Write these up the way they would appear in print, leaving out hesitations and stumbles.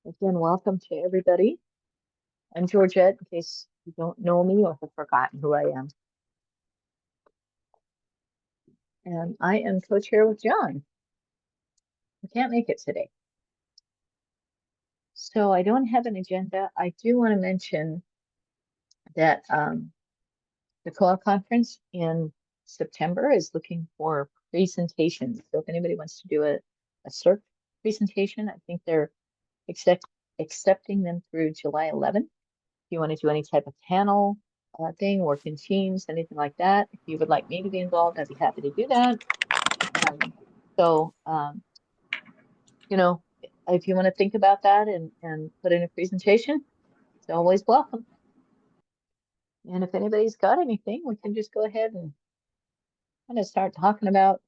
Again, welcome to everybody. I'm Georgette, in case you don't know me or have forgotten who I am. And I am co-chair with John. I can't make it today. So I don't have an agenda. I do want to mention that the co-op conference in September is looking for presentations. So if anybody wants to do a CERC presentation, I think they're accepting them through July 11th. If you want to do any type of panel thing, work in teams, anything like that, if you would like me to be involved, I'd be happy to do that. You know, if you want to think about that and put in a presentation, it's always welcome. And if anybody's got anything, we can just go ahead and kind of start talking about.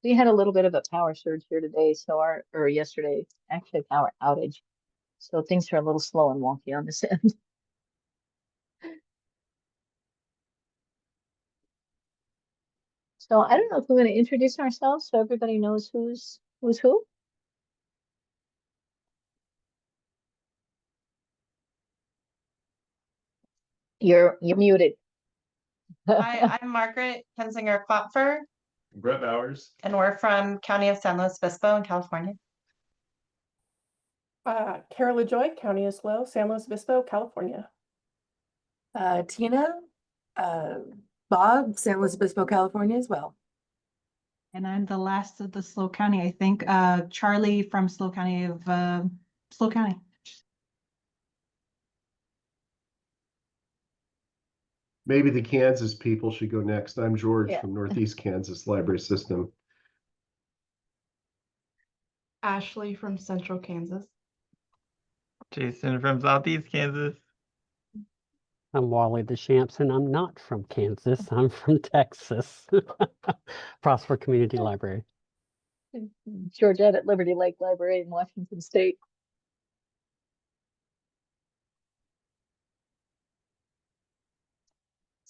We had a little bit of a power surge here today, or yesterday, actually power outage. So things are a little slow and wonky on this end. So I don't know if we're going to introduce ourselves so everybody knows who's who. You're muted. Hi, I'm Margaret Kensinger-Klopfer. Brett Bowers. And we're from County of San Luis Obispo in California. Cara Lajoie, County of SLO, San Luis Obispo, California. Tina, Bob, San Luis Obispo, California as well. And I'm the last of the SLO County, I think. Charlie from SLO County of SLO County. Maybe the Kansas people should go next. I'm George from Northeast Kansas Library System. Ashley from Central Kansas. Jason from Southeast Kansas. I'm Wally DesChamps, and I'm not from Kansas. I'm from Texas. Prosper Community Library. Georgette at Liberty Lake Library in Washington State.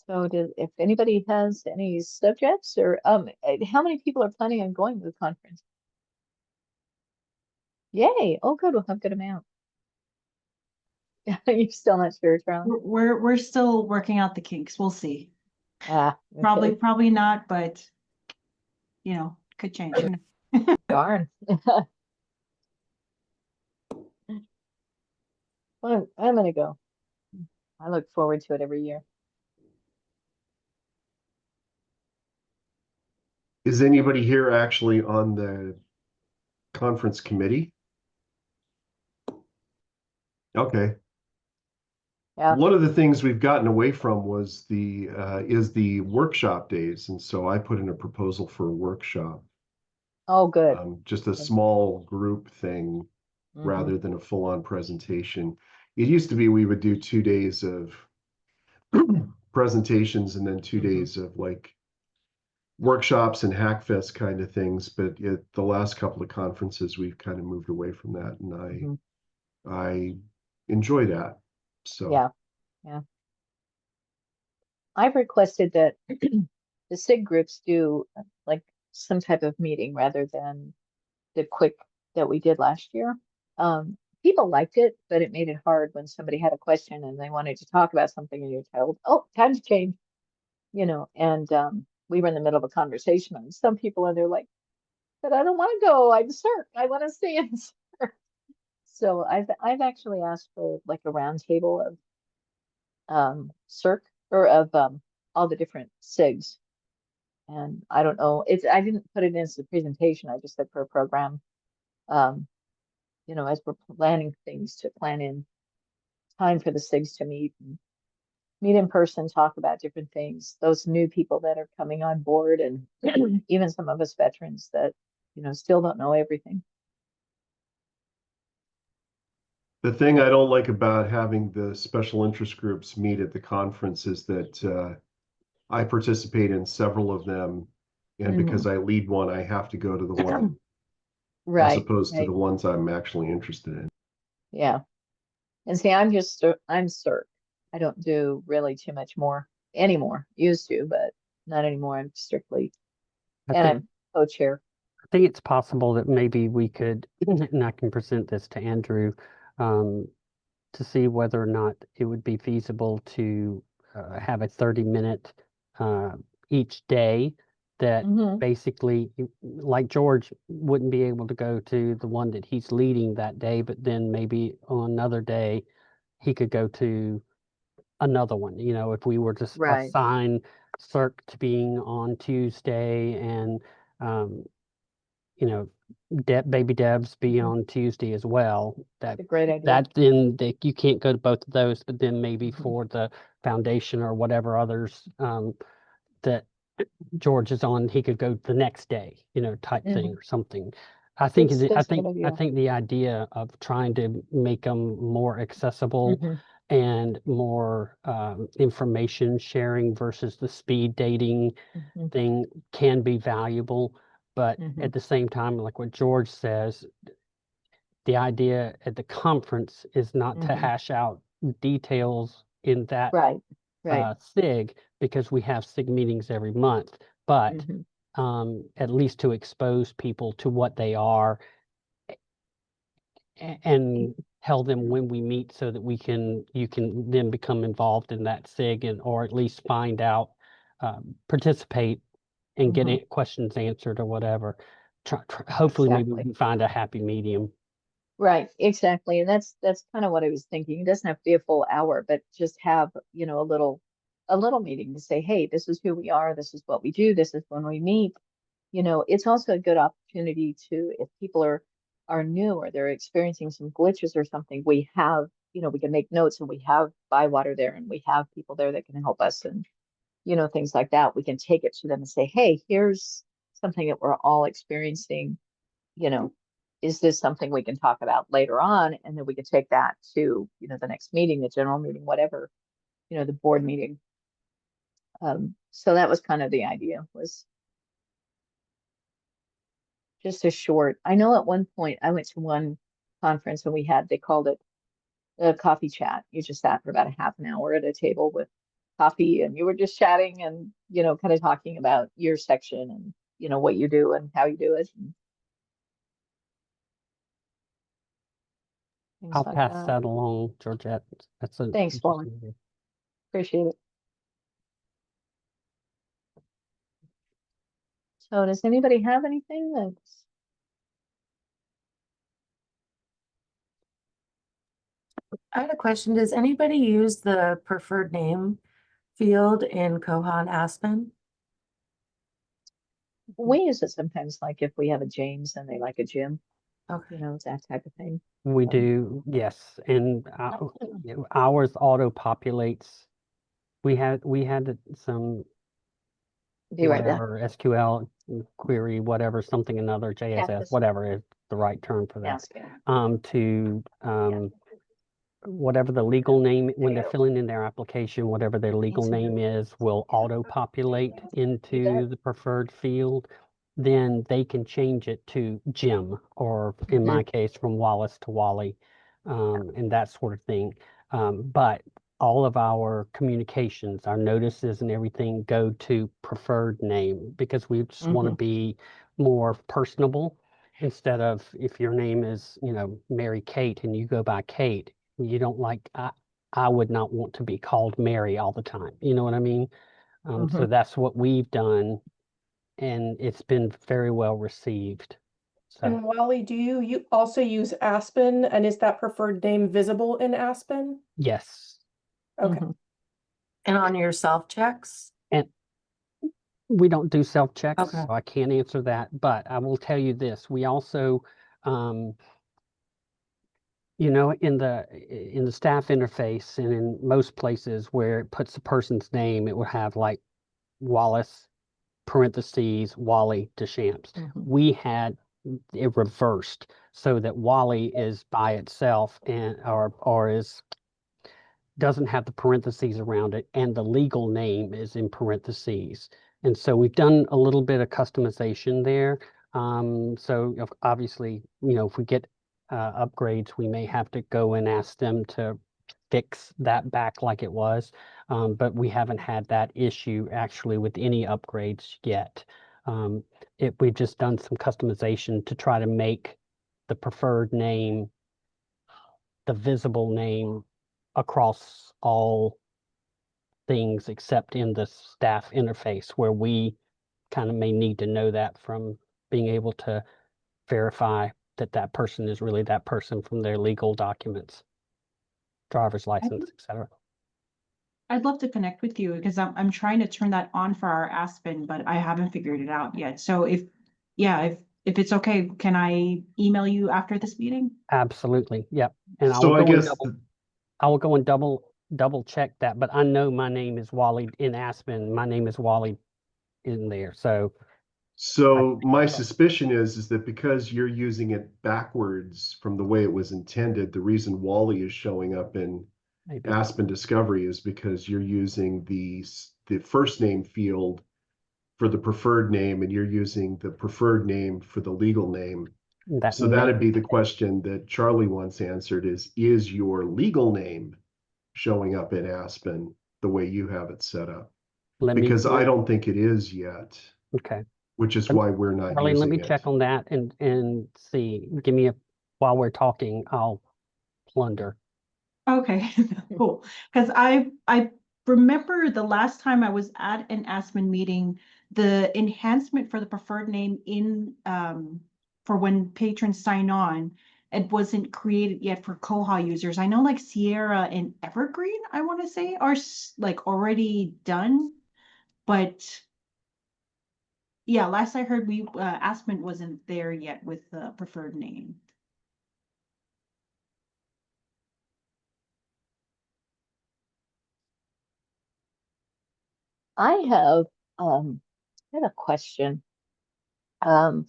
So if anybody has any subjects or how many people are planning on going to the conference? Yay. Oh, good. We'll have a good amount. You're still not sure, Charlie? We're still working out the kinks. We'll see. Okay. Probably not, but you know, could change. Darn. Well, I'm gonna go. I look forward to it every year. Is anybody here actually on the conference committee? Okay. Yeah. One of the things we've gotten away from was the workshop days, and so I put in a proposal for a workshop. Oh, good. Just a small group thing rather than a full-on presentation. It used to be we would do 2 days of presentations and then 2 days of like workshops and hackfest kind of things, but the last couple of conferences we've kind of moved away from that, and I enjoy that. So yeah. I've requested that the SIG groups do like some type of meeting rather than the quick that we did last year. People liked it, but it made it hard when somebody had a question and they wanted to talk about something and you're told, oh, time's changed, you know, and we were in the middle of a conversation and some people are there like, but I don't want to go. I'm CERC. I want to stay in CERC. So I've actually asked for like a round table of CERC or of all the different SIGs. And I don't know, I didn't put it in as a presentation. I just said for a program, you know, as we're planning things to plan in time for the SIGs to meet in person, talk about different things, those new people that are coming on board and even some of us veterans that, you know, still don't know everything. the thing I don't like about having the special interest groups meet at the conference is that I participate in several of them, and because I lead one, I have to go to the one as opposed to the ones I'm actually interested in. Yeah. And see, I'm CERC. I don't do really too much more anymore. Used to, but not anymore. I'm strictly, I'm co-chair. I think it's possible that maybe we could, and I can present this to Andrew, to see whether or not it would be feasible to have a 30-minute each day that Mhm. basically, like George wouldn't be able to go to the one that he's leading that day, but then maybe on another day he could go to another one. You know, if we were to Right. assign Cirque to being on Tuesday and you know, Baby Debs be Mhm. on Tuesday as well. It's a great idea. That then you can't go to both of those, but then maybe Mhm. for the foundation or whatever others that George is on, he could go the next day, you know, type thing Mhm. or something. I think That's a good I idea. think the idea of trying to make them more accessible Mhm. and more information sharing versus the speed dating Mhm. thing can be valuable. But Mhm. at the same time, like what George says, the idea at the conference is not to Mhm. hash out details in that Right. Right. SIG because we have SIG meetings every month, but Mhm. at least to expose people to what they are and tell them when we meet so that you can then become involved in that SIG and or at least find out, participate and get Mhm. questions answered or whatever. Hopefully, maybe we Exactly. can find a happy medium. Right. Exactly. And that's kind of what I was thinking. It doesn't have to be a full hour, but just have, a little meeting to say, hey, this is who we are, this is what we do, this is when we meet. It's also a good opportunity to, if people are new or they're experiencing some glitches or something, we have, we can make notes and we have Bywater there and we have people there that can help us and, things like that. We can take it to them and say, hey, here's something that we're all experiencing, you know, is this something we can talk about later on? And then we can take that to, the next meeting, the general meeting, whatever, the board meeting. So that was kind of the idea, was just a short. I know at one point I went to one conference and they called it a coffee chat. You just sat for about a half an hour at a table with coffee and you were just chatting and, kind of talking about your section and, what you do and how you do it and things I'll like pass that. that along, Georgette. That's a Thanks, Wally. Appreciate it. So does anybody have anything that's I had a question. Does anybody use the preferred name field in Koha and Aspen? we use it sometimes, like if we have a James and they like a Jim, Okay. that type of thing. We Um, do, yes, and ours auto populates. We had some Be right back. whatever SQL query, whatever, something another, JSS, Cactus. whatever is the right term for that. Yeah. To whatever the legal name, when they're filling in their application, whatever their legal name is, will auto-populate into the preferred field. Then they can change it to Jim, or in my case, from Wallace to Wally, and that sort of thing. But all of our communications, our notices and everything go to preferred name because we just want to be more personable. Instead of if your name is, Mary Kate and you go by Kate, you don't like, I would not want to be called Mary all the time. You know what I mean? So that's what we've done, and it's been very well received. And So Wally, do you also use Aspen, and is that preferred name visible in Aspen? yes, Okay. And on your self checks? and we don't do self-checks, Okay. so I can't answer that. But I will tell you this: we also, in the staff interface and in most places where it puts the person's name, it will have like Wallace, parentheses, Wally DesChamps. We had it reversed so that Wally is by itself and or is doesn't have the parentheses around it, and the legal name is in parentheses. And so we've done a little bit of customization there. So obviously, if we get upgrades, we may have to go and ask them to fix that back like it was. But we haven't had that issue actually with any upgrades yet. We've just done some customization to try to make the preferred name the visible name across all things except in the staff interface, where we kind of may need to know that from being able to verify that that person is really that person from their legal documents, driver's license, etc. I'd love to connect with you because I'm trying to turn that on for our Aspen, but I haven't figured it out yet. So if it's okay, can I email you after this meeting? Absolutely, yep. And So I guess, I will go and double check that, but I know my name is Wally in Aspen. My name is Wally in there, so my suspicion is that because you're using it backwards from the way it was intended, the reason Wally is showing up in maybe. Aspen Discovery is because you're using the first name field for the preferred name, and you're using the preferred name for the legal name. So that'd be the question that Charlie once answered: is your legal name showing up in Aspen the way you have it set up? Because I don't think it is yet. Okay. Which is why we're not Charlie, using let me it. check on that and see. Give me while we're talking, I'll plunder. Okay, cool. Because I remember the last time I was at an Aspen meeting, the enhancement for the preferred name in for when patrons sign on, it wasn't created yet for Koha users. I know like Sierra and Evergreen, I want to say, are like already done, but yeah, last I heard, we Aspen wasn't there yet with the preferred name. I have a question. I've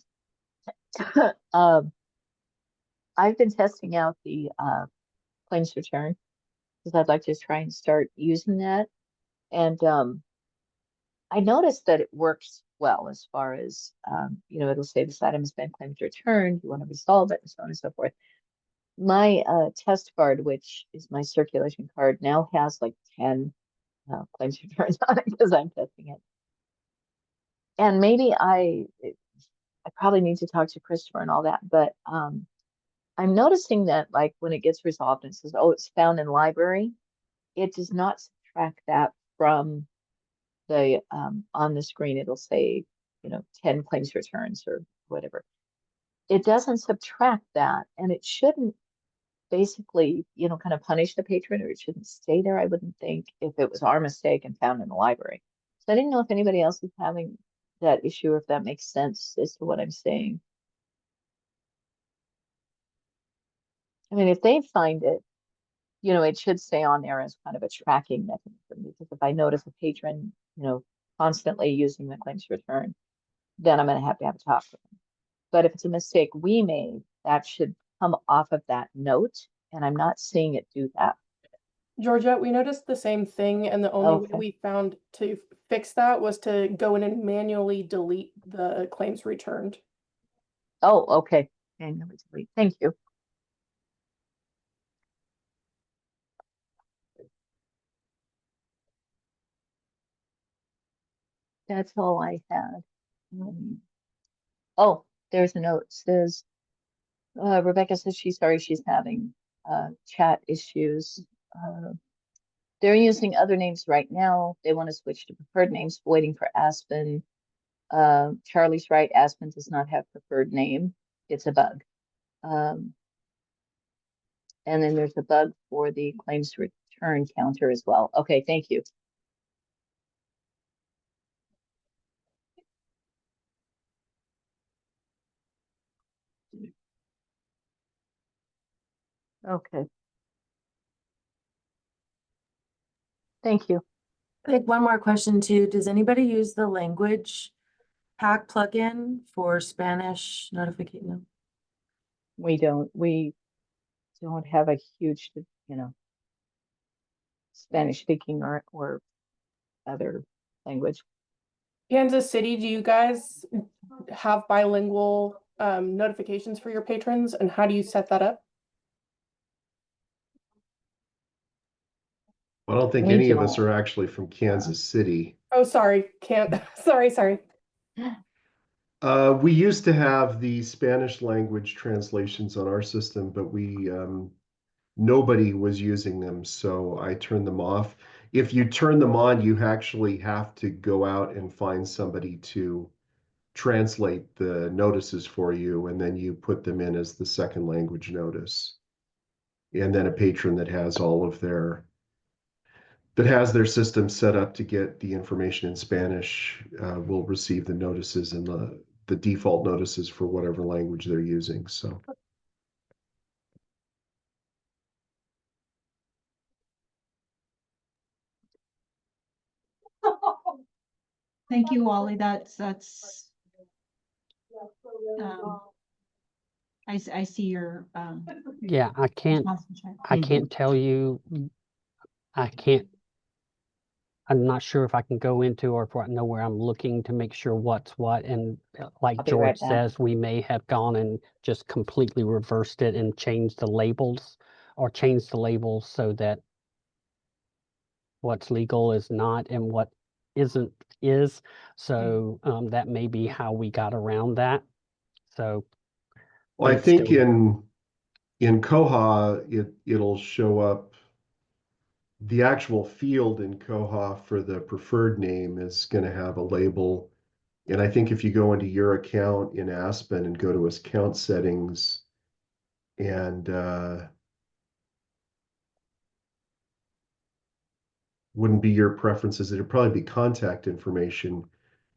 been testing out the claims return because I'd like to try and start using that. And I noticed that it works well as far as, it'll say this item has been claimed returned, you want to resolve it, and so on and so forth. My test card, which is my circulation card, now has like 10 claims returns on it because I'm testing it. And maybe I probably need to talk to Christopher and all that, but I'm noticing that like when it gets resolved and says, oh, it's found in library, it does not subtract that from the on the screen. It'll say, 10 claims returns or whatever. It doesn't subtract that, and it shouldn't basically, kind of punish the patron, or it shouldn't stay there, I wouldn't think, if it was our mistake and found in the library. So I didn't know if anybody else is having that issue, or if that makes sense as to what I'm saying. I mean, if they find it, it should stay on there as kind of a tracking mechanism, because if I notice a patron, constantly using the claims return, then I'm going to have a talk with them. But if it's a mistake we made, that should come off of that note, and I'm not seeing it do that. Georgette, we noticed the same thing, and the only way we found to fix that was to go in and manually delete the claims returned. Oh, okay. Manually delete. Thank you. That's all I had. Oh, there's a note. It says, Rebecca says she's sorry she's having chat issues. They're using other names right now. They want to switch to preferred names, waiting for Aspen. Charlie's right. Aspen does not have preferred name. It's a bug. And then there's a bug for the claims return counter as well. Okay, thank you. Okay. Thank you. I think one more question too. Does anybody use the language pack plugin for Spanish notification? No. We don't have a huge, Spanish speaking or other language. Kansas City, do you guys have bilingual notifications for your patrons, and how do you set that up? I don't think any of us are actually from Kansas City. Oh, sorry. Sorry. We used to have the Spanish language translations on our system, but nobody was using them, so I turned them off. If you turn them on, you actually have to go out and find somebody to translate the notices for you, and then you put them in as the second language notice. And then a patron that has their system set up to get the information in Spanish will receive the notices and the default notices for whatever language they're using. So Thank you, Wally. That's I see your Yeah, I can't response in chat. I can't tell you. I'm not sure if I can go into or if I know where I'm looking to make sure what's what. And like I'll be right George back. says, we may have gone and just completely reversed it and changed the labels, or changed the labels so that what's legal is not and what isn't is. So that may be how we got around that. So well, I it's think still- in Koha it'll show up. The actual field in Koha for the preferred name is going to have a label. And I think if you go into your account in Aspen and go to account settings and wouldn't be your preferences, it'd probably be contact information.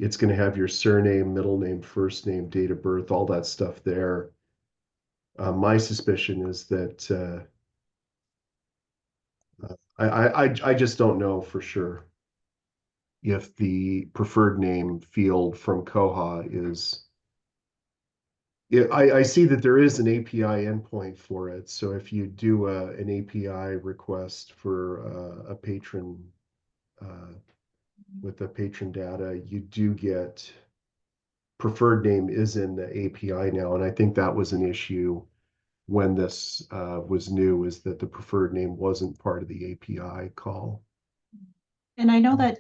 It's going to have your surname, middle name, first name, date of birth, all that stuff there. My suspicion is that I just don't know for sure if the preferred name field from Koha is. I see that there is an API endpoint for it. So if you do an API request for a patron with the patron data, you do get preferred name is in the API now. And I think that was an issue when this was new, is that the preferred name wasn't part of the API call. And I know that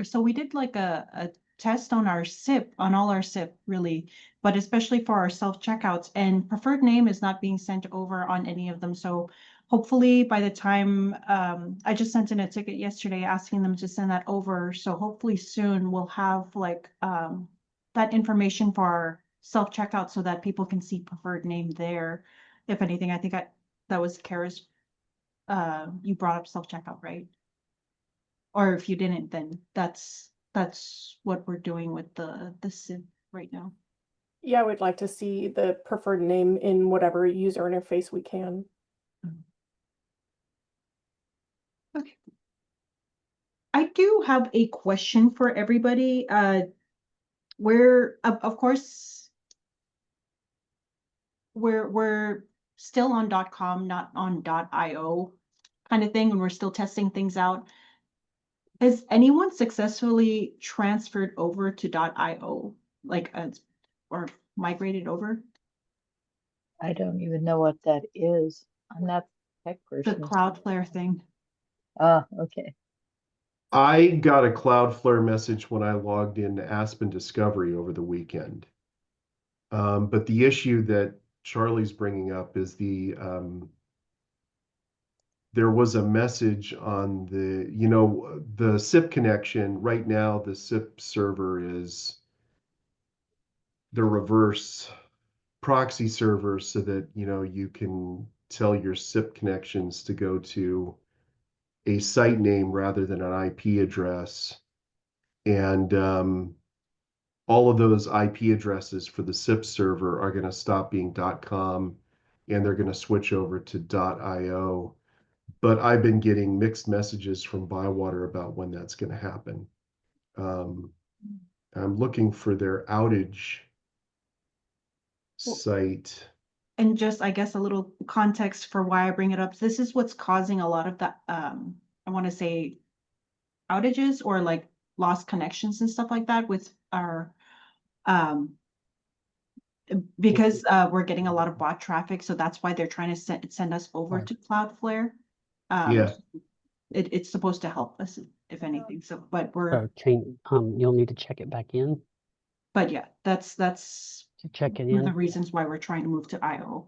so we did like a test on our SIP, on all our SIP really, but especially for our self-checkouts, and preferred name is not being sent over on any of them. So hopefully by the time, I just sent in a ticket yesterday asking them to send that over. So hopefully soon we'll have like that information for our self-checkout so that people can see preferred name there. If anything, I think that was Cara's, you brought up self-checkout, right? Or if you didn't, then that's what we're doing with the SIP right now. Yeah, we'd like to see the preferred name in whatever user interface we can. Okay. I do have a question for everybody. We're of course we're still on .com, not on .io kind of thing, and we're still testing things out. Has anyone successfully transferred over to .io, like or migrated over? I don't even know what that is. I'm not a tech The person. Cloudflare thing. Ah, okay. I got a Cloudflare message when I logged into Aspen Discovery over the weekend. But the issue that Charlie's bringing up is there was a message on the SIP connection. Right now, the SIP server is the reverse proxy server so that, you can tell your SIP connections to go to a site name rather than an IP address. And all of those IP addresses for the SIP server are going to stop being .com and they're going to switch over to .io. But I've been getting mixed messages from Bywater about when that's going to happen. I'm looking for their outage site. And just, I guess, a little context for why I bring it up. This is what's causing a lot of the, I want to say, outages or like lost connections and stuff like that with our, because we're getting a lot of bot traffic. So that's why they're trying to send us over to Cloudflare. Yeah. It's supposed to help us, if anything. So, but we're, you'll need to check it back in but yeah, that's to check it one of the in. reasons why we're trying to move to IO.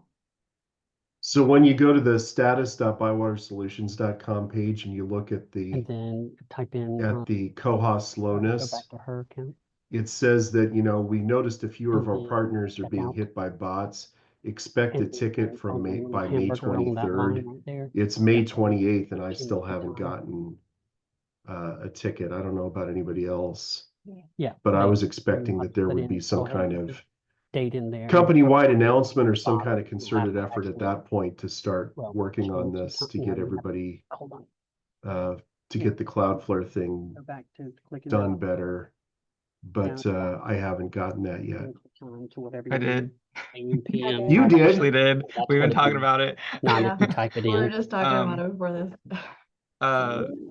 So when you go to the status.bywatersolutions.com page and you look at And then type in the koha go slowness, back to her account. it says that, we noticed a few of And our then partners are check being out. hit by bots. Expect a And ticket then from on the May little by May hamburger on that line 23rd. right there. It's May That's the 28th and I change still the haven't time. gotten a ticket. I don't know about anybody else, Yeah. but I they- was expecting that there put would in- be some go ahead kind and put of the date in there. company-wide announcement or some Bottom, kind of you'll have concerted to effort at actually- that point to start well, working on change the this time, to you get know, you have- everybody Hold on, to Yeah. get the Cloudflare thing go back to clicking done on better. But down. I haven't gotten that yet. change the time to whatever I you did. AM, PM. You did? Actually did. That's We've been what it talking is. about it. Not Yeah. if you type it We were in. just talking about it before this.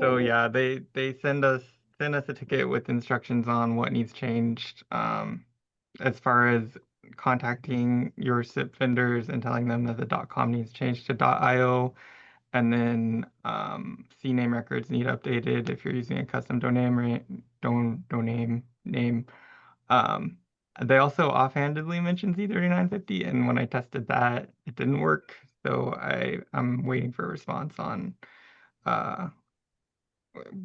So yeah, they send us a ticket with instructions on what needs changed. As far as contacting your SIP vendors and telling them that the .com needs changed to .io, and then CNAME records need updated if you're using a custom domain name. They also offhandedly mentioned Z3950, and when I tested that, it didn't work. So I'm waiting for a response on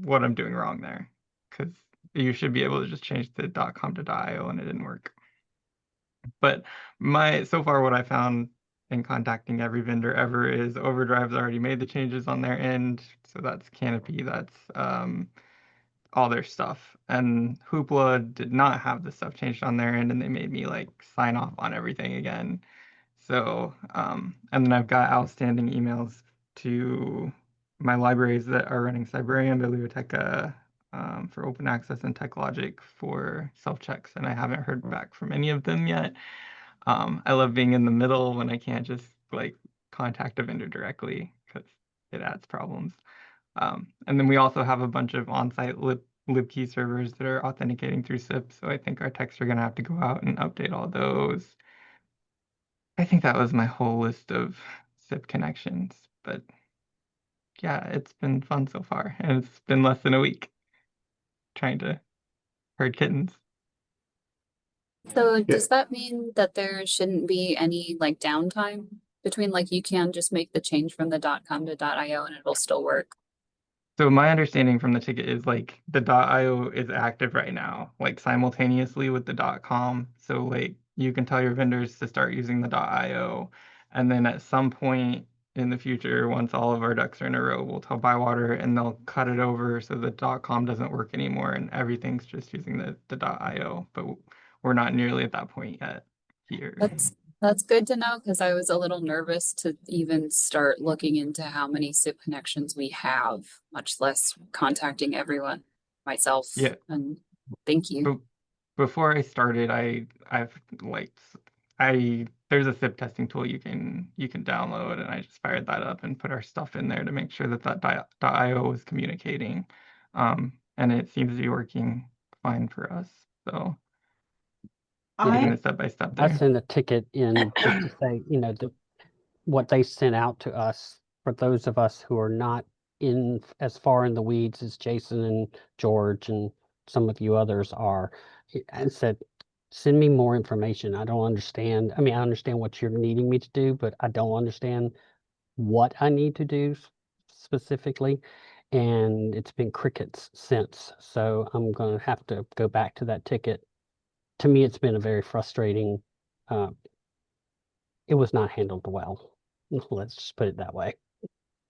what I'm doing wrong there, because you should be able to just change the .com to .io, and it didn't work. But so far what I found in contacting every vendor ever is Overdrive's already made the changes on their end. So that's Canopy, that's all their stuff. And Hoopla did not have the stuff changed on their end, and they made me like sign off on everything again. So, and then I've got outstanding emails to my libraries that are running Cybrarium, Biblioteca, for open access, and TechLogic for self-checks, and I haven't heard back from any of them yet. I love being in the middle when I can't just like contact a vendor directly, because it adds problems. And then we also have a bunch of on-site libkey servers that are authenticating through SIP, so I think our techs are going to have to go out and update all those. I think that was my whole list of SIP connections, but yeah, it's been fun so far, and it's been less than a week trying to herd kittens. So does that mean that there shouldn't be any like downtime between, like, you can just make the change from the .com to .io and it'll still work? So my understanding from the ticket is like the .io is active right now, like simultaneously with the .com. So like you can tell your vendors to start using the .io, and then at some point in the future, once all of our ducks are in a row, we'll tell Bywater, and they'll cut it over so the .com doesn't work anymore, and everything's just using the .io. But we're not nearly at that point yet here. That's good to know, because I was a little nervous to even start looking into how many SIP connections we have, much less contacting everyone myself. Yeah. And thank you. Before I started, there's a SIP testing tool you can download, and I just fired that up and put our stuff in there to make sure that .io is communicating, and it seems to be working fine for us. So taking it step by step I there. sent a ticket in just to say, what they sent out to us for those of us who are not in as far in the weeds as Jason and George and some of you others are. I said, send me more information. I don't understand. I mean, I understand what you're needing me to do, but I don't understand what I need to do specifically. And it's been crickets since. So I'm going to have to go back to that ticket. To me, it's been a very frustrating, it was not handled well. Let's just put it that way.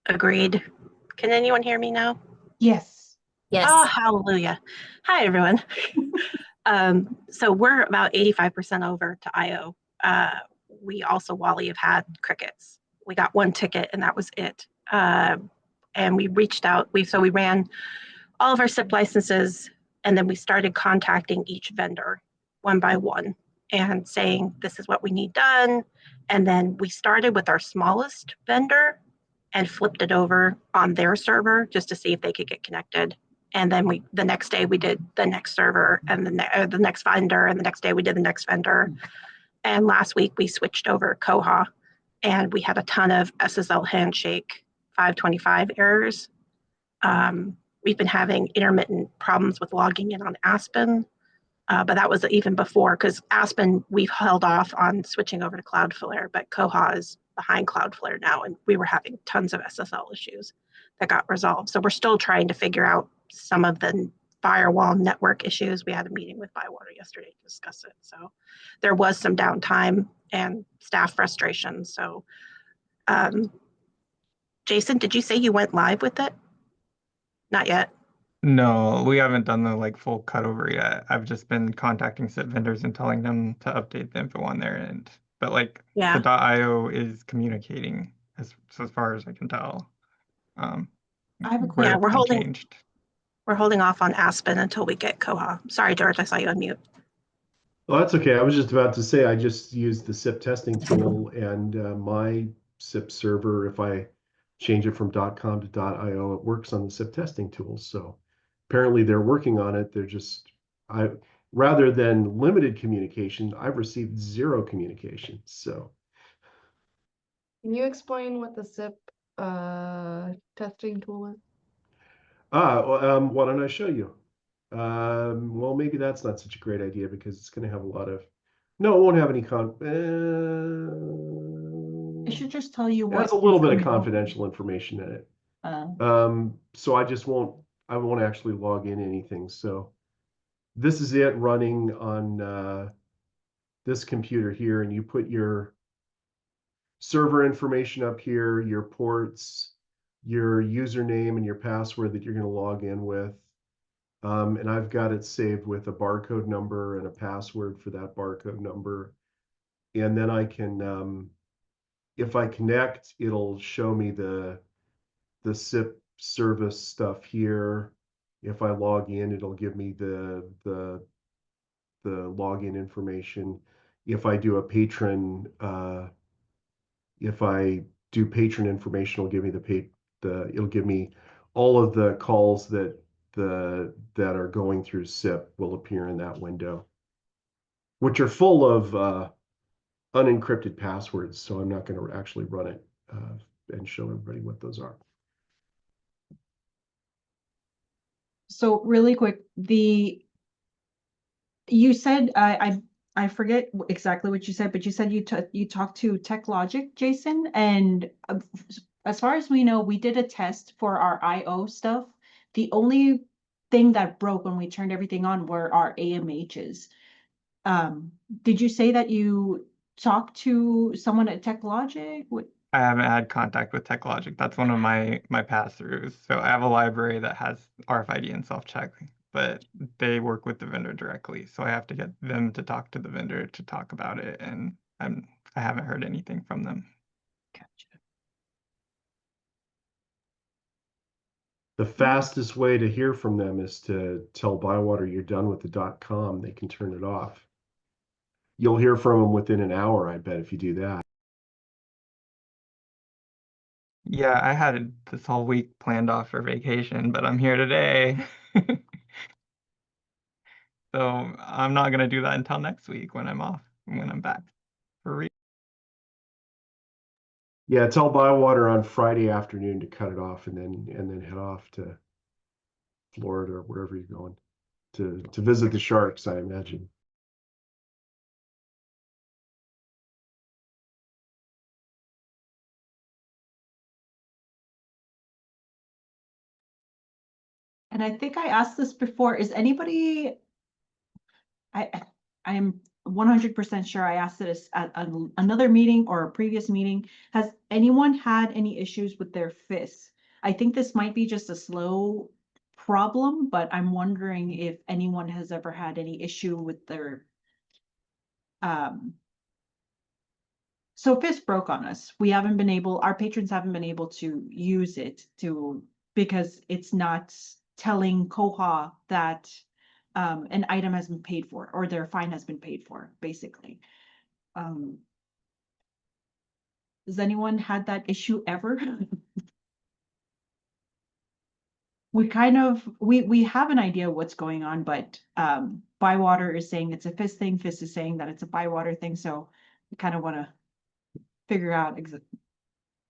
Agreed. Can anyone hear me now? Yes. Yes. Oh, hallelujah. Hi, everyone. So we're about 85% over to IO. We also, Wally, have had crickets. We got one ticket and that was it. And we reached out. We ran all of our SIP licenses, and then we started contacting each vendor one by one and saying, this is what we need done. And then we started with our smallest vendor and flipped it over on their server just to see if they could get connected. And then the next day we did the next server and the next vendor, and the next day we did the next vendor. And last week we switched over Koha, and we had a ton of SSL handshake 525 errors. We've been having intermittent problems with logging in on Aspen. But that was even before, because Aspen, we've held off on switching over to Cloudflare, but Koha is behind Cloudflare now, and we were having tons of SSL issues that got resolved. So we're still trying to figure out some of the firewall network issues. We had a meeting with Bywater yesterday to discuss it. So there was some downtime and staff frustration. So Jason, did you say you went live with it? Not yet. No, we haven't done the like full cutover yet. I've just been contacting SIP vendors and telling them to update the info on their end. But like Yeah. the .io is communicating as far as I can tell. I have a where question. Yeah, it's been changed. we're holding off on Aspen until we get Koha. Sorry, George, I saw you on mute. Well, that's okay. I was just about to say, I just used the SIP testing tool and my SIP server, if I change it from .com to .io, it works on the SIP testing tool. So apparently they're working on it. They're just, rather than limited communication, I've received zero communication. So Can you explain what the SIP testing tool is? why don't I show you? Well, maybe that's not such a great idea because it's going to have a lot of, no, it won't have any It should just tell you it what has a little bit of is involved. confidential information in it. Uh, So I won't actually log in anything. So this is it running on this computer here, and you put your server information up here, your ports, your username and your password that you're going to log in with. And I've got it saved with a barcode number and a password for that barcode number. And then I can, if I connect, it'll show me the SIP service stuff here. If I log in, it'll give me the login information. If I do a patron, if I do patron information, it'll give me it'll give me all of the calls that are going through SIP will appear in that window, which are full of unencrypted passwords. So I'm not going to actually run it and show everybody what those are. so really quick, you said I forget exactly what you said, but you said you talked to TechLogic, Jason, and as far as we know, we did a test for our IO stuff. The only thing that broke when we turned everything on were our AMHs. Did you say that you talked to someone at TechLogic? I haven't had contact with TechLogic. That's one of my pass-throughs. So I have a library that has RFID and self-check, but they work with the vendor directly. So I have to get them to talk to the vendor to talk about it, and I haven't heard anything from them. The fastest way to hear from them is to tell Bywater you're done with the .com. They can turn it off. You'll hear from them within an hour, I bet, if you do that. Yeah, I had this whole week planned off for vacation, but I'm here today. So I'm not going to do that until next week when I'm off, when I'm back for real. Yeah, tell Bywater on Friday afternoon to cut it off and then head off to Florida or wherever you're going to visit the sharks, I imagine. And I think I asked this before, is anybody, I'm 100% sure I asked this at another meeting or a previous meeting. Has anyone had any issues with their FIS? I think this might be just a SLO problem, but I'm wondering if anyone has ever had any issue with their, so FIS broke on us. Our patrons haven't been able to use it because it's not telling Koha that an item has been paid for or their fine has been paid for, basically. Has anyone had that issue ever? We have an idea what's going on, but Bywater is saying it's a FIS thing. FIS is saying that it's a Bywater thing. So we kind of want to figure out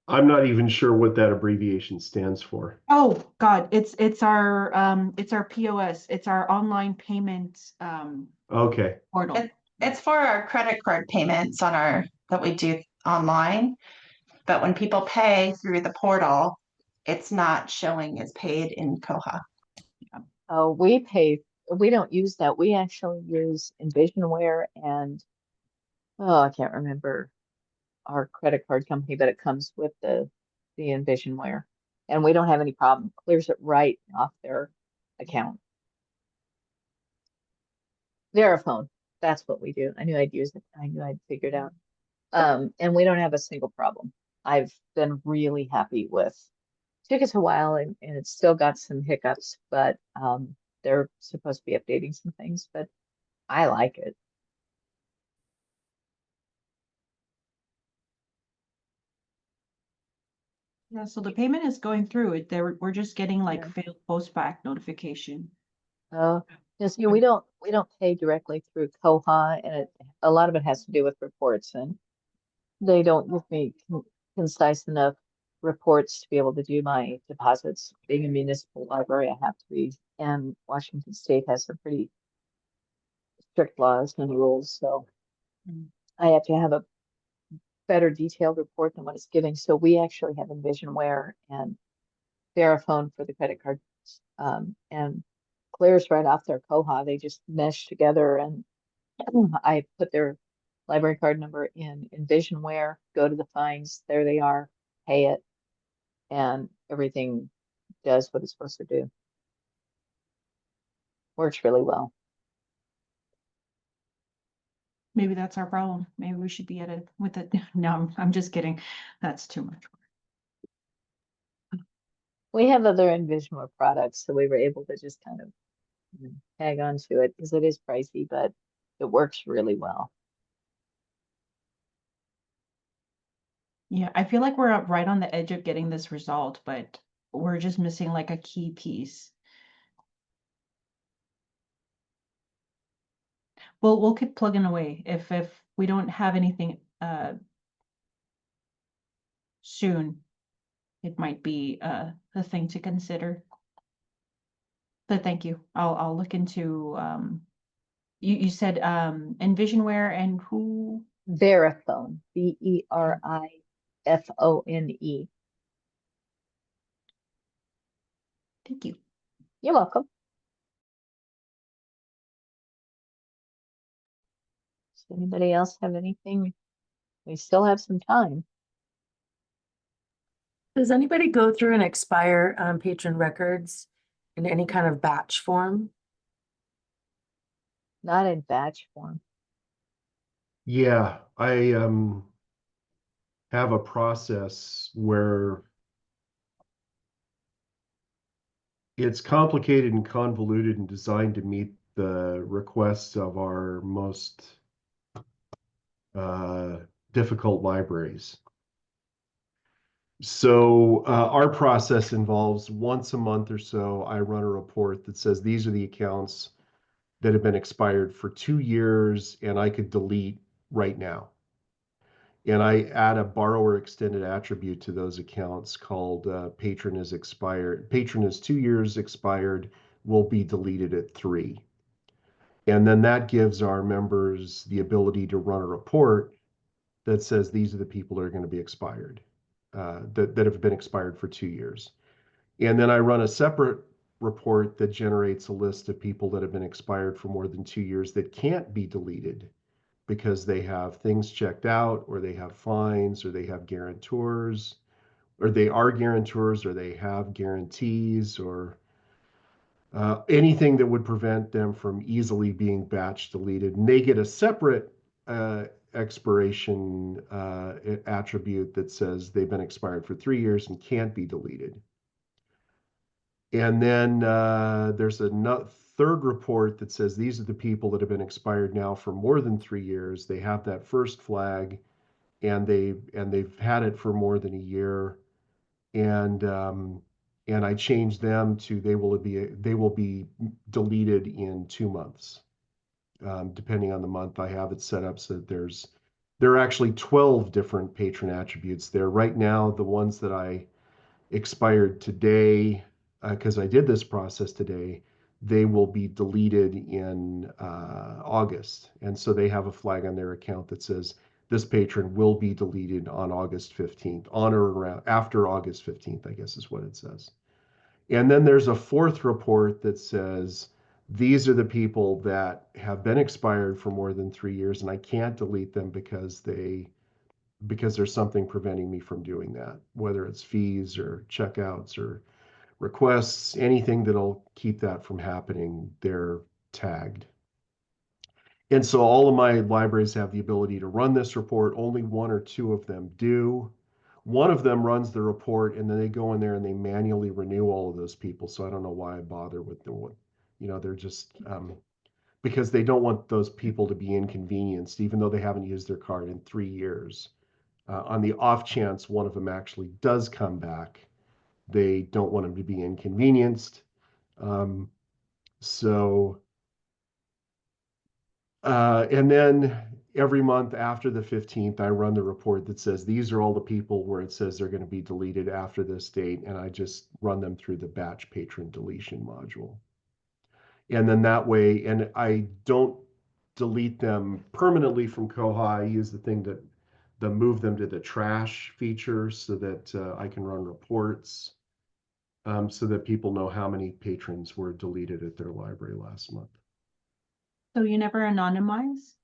I'm not even sure what that abbreviation stands for. Oh, God, it's our POS. It's our online payment Okay. portal. It's for our credit card payments that we do online. But when people pay through the portal, it's not showing as paid in Koha. Oh, we don't use that. We actually use Envisionware and, oh, I can't remember our credit card company, but it comes with the Envisionware. And we don't have any problem. Clears it right off their account. Verifone, that's what we do. I knew I'd use it. I knew I'd figure it out. And we don't have a single problem. I've been really happy with. Took us a while and it's still got some hiccups, but they're supposed to be updating some things, but I like it. Yeah, so the payment is going through it. We're just getting like Yeah. failed postback notification. Just, we don't pay directly through Koha, and a lot of it has to do with reports, and they don't give me concise enough reports to be able to do my deposits. Being a municipal library, I have to be, and Washington State has some pretty strict laws and rules, so I have to have a better detailed report than what it's giving. So we actually have Envisionware and Verifone for the credit cards, and clears right off their Koha. They just mesh together, and I put their library card number in Envisionware, go to the fines, there they are, pay it, and everything does what it's supposed to do. Works really well. Maybe that's our problem. Maybe we should be at it with it. No, I'm just kidding. That's too much. We have other Envisionware products, so we were able to just kind of tag on to it because it is pricey, but it works really well. Yeah, I feel like we're right on the edge of getting this result, but we're just missing like a key piece. Well, we'll keep plugging away. If we don't have anything soon, it might be a thing to consider. But thank you. I'll look into you said Envisionware and who? Verifone, Verifone. Thank you. You're welcome. Does anybody else have anything? We still have some time. Does anybody go through and expire patron records in any kind of batch form? Not in batch form. Yeah, I have a process where it's complicated and convoluted and designed to meet the requests of our most difficult libraries. So our process involves once a month or so, I run a report that says these are the accounts that have been expired for 2 years and I could delete right now. And I add a borrower extended attribute to those accounts called patron is expired. Patron is 2 years expired, will be deleted at 3. And then that gives our members the ability to run a report that says these are the people that are going to be expired, that have been expired for 2 years. And then I run a separate report that generates a list of people that have been expired for more than 2 years that can't be deleted because they have things checked out, or they have fines, or they have guarantors, or they are guarantors, or they have guarantees, or anything that would prevent them from easily being batch deleted. And they get a separate expiration attribute that says they've been expired for 3 years and can't be deleted. And then there's a third report that says these are the people that have been expired now for more than 3 years. They have that first flag, and they've had it for more than a year. And I change them to they will be deleted in 2 months. Depending on the month, I have it set up so that there's There are actually 12 different patron attributes there. Right now, the ones that I expired today, because I did this process today, they will be deleted in August. And so they have a flag on their account that says this patron will be deleted on August 15th, on or around after August 15th, I guess is what it says. And then there's a fourth report that says these are the people that have been expired for more than 3 years, and I can't delete them because there's something preventing me from doing that, whether it's fees or checkouts or requests, anything that'll keep that from happening, they're tagged. And so all of my libraries have the ability to run this report. Only 1 or 2 of them do. One of them runs the report, and then they go in there and they manually renew all of those people. So I don't know why I bother with them. They're just because they don't want those people to be inconvenienced, even though they haven't used their card in 3 years. On the off chance one of them actually does come back, they don't want them to be inconvenienced. And then every month after the 15th, I run the report that says these are all the people where it says they're going to be deleted after this date, and I just run them through the batch patron deletion module. And then that way, and I don't delete them permanently from Koha. I use the thing that move them to the trash feature so that I can run reports so that people know how many patrons were deleted at their library last month. So you never anonymize?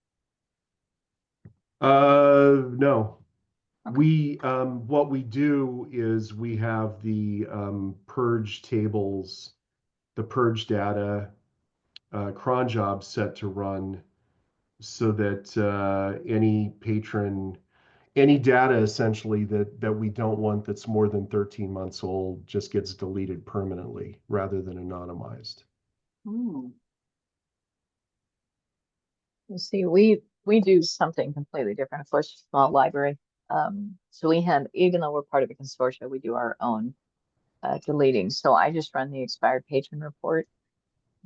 No. Okay. What we do is we have the purge tables, the purge data, cron jobs set to run so that any data essentially that we don't want that's more than 13 months old just gets deleted permanently rather than anonymized. You see, we do something completely different. Of course, small library. So we had, even though we're part of a consortia, we do our own deleting. So I just run the expired patron report,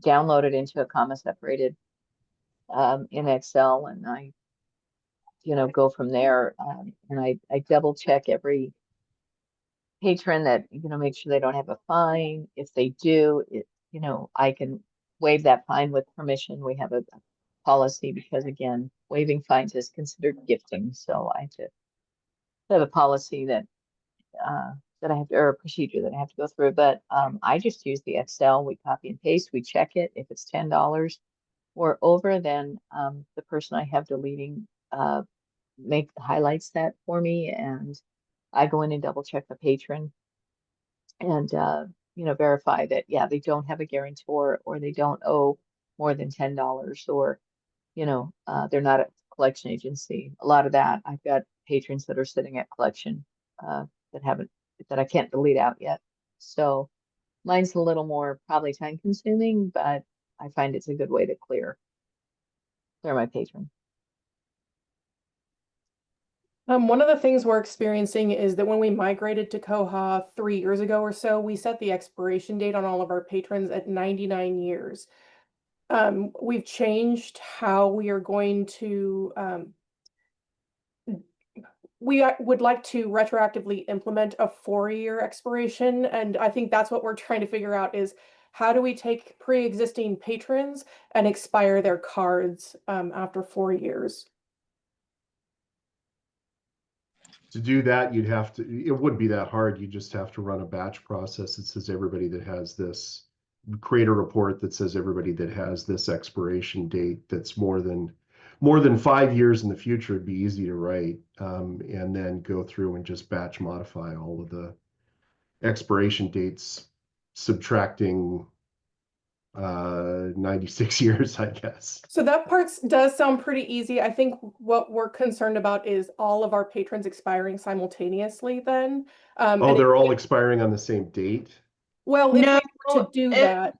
download it into a comma separated in Excel, and I go from there. And I double check every patron that, make sure they don't have a fine. If they do, I can waive that fine with permission. We have a policy because, again, waiving fines is considered gifting. So I have to have a policy that I have to, or a procedure that I have to go through. But I just use the Excel. We copy and paste. We check it. If it's $10 or over, then the person I have deleting highlights that for me, and I go in and double check the patron and verify that they don't have a guarantor, or they don't owe more than $10, or they're not a collection agency. A lot of that, I've got patrons that are sitting at collection that I can't delete out yet. So mine's a little more probably time consuming, but I find it's a good way to clear my patron. One of the things we're experiencing is that when we migrated to Koha 3 years ago or so, we set the expiration date on all of our patrons at 99 years. We've changed how we are going to, we would like to retroactively implement a 4-year expiration. And I think that's what we're trying to figure out is how do we take pre-existing patrons and expire their cards after 4 years? To do that, it wouldn't be that hard. You just have to run a batch process that says everybody that has this, create a report that says everybody that has this expiration date that's more than 5 years in the future. It'd be easy to write, and then go through and just batch modify all of the expiration dates, subtracting 96 years, I guess. So that part does sound pretty easy. I think what we're concerned about is all of our patrons expiring simultaneously then. They're all expiring on the same date? Well, if we were to do that,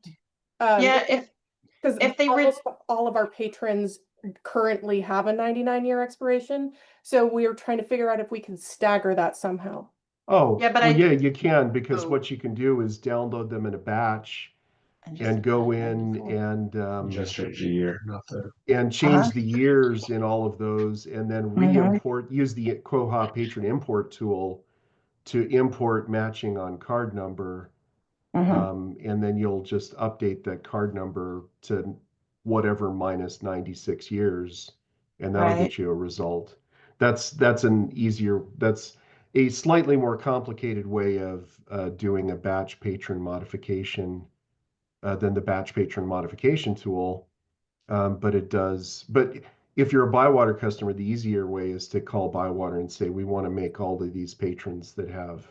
because if they almost all of our patrons currently have a 99-year expiration, so we are trying to figure out if we can stagger that somehow. Oh, yeah, you can, because what you can do is download them in a batch and go in and Just change the year. and change the years in all of those, and then re-import, use the Koha patron import tool to import matching on card number. And then you'll just update that card number to whatever minus 96 years, and that'll get you a result. That's an easier, that's a slightly more complicated way of doing a batch patron modification than the batch patron modification tool. But it does, but if you're a Bywater customer, the easier way is to call Bywater and say, we want to make all of these patrons that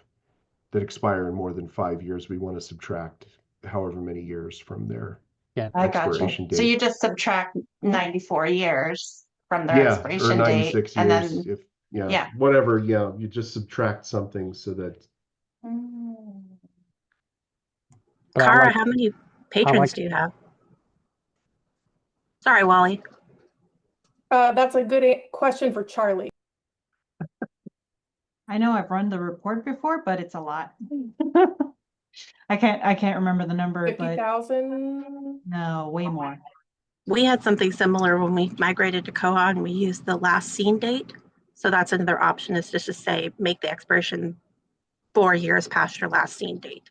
expire in more than 5 years. We want to subtract however many years from their I got you. expiration date. So you just subtract 94 years from their or expiration 96 date, and years, then if whatever, you just subtract something so that. But I Cara, like- how many patrons do you have? Sorry, Wally. That's a good question for Charlie. I know I've run the report before, but it's a lot. I can't remember the number, but 50,000? no, way more. We had something similar when we migrated to Koha, and we used the last seen date. So that's another option, is just to say, make the expiration 4 years past your last seen date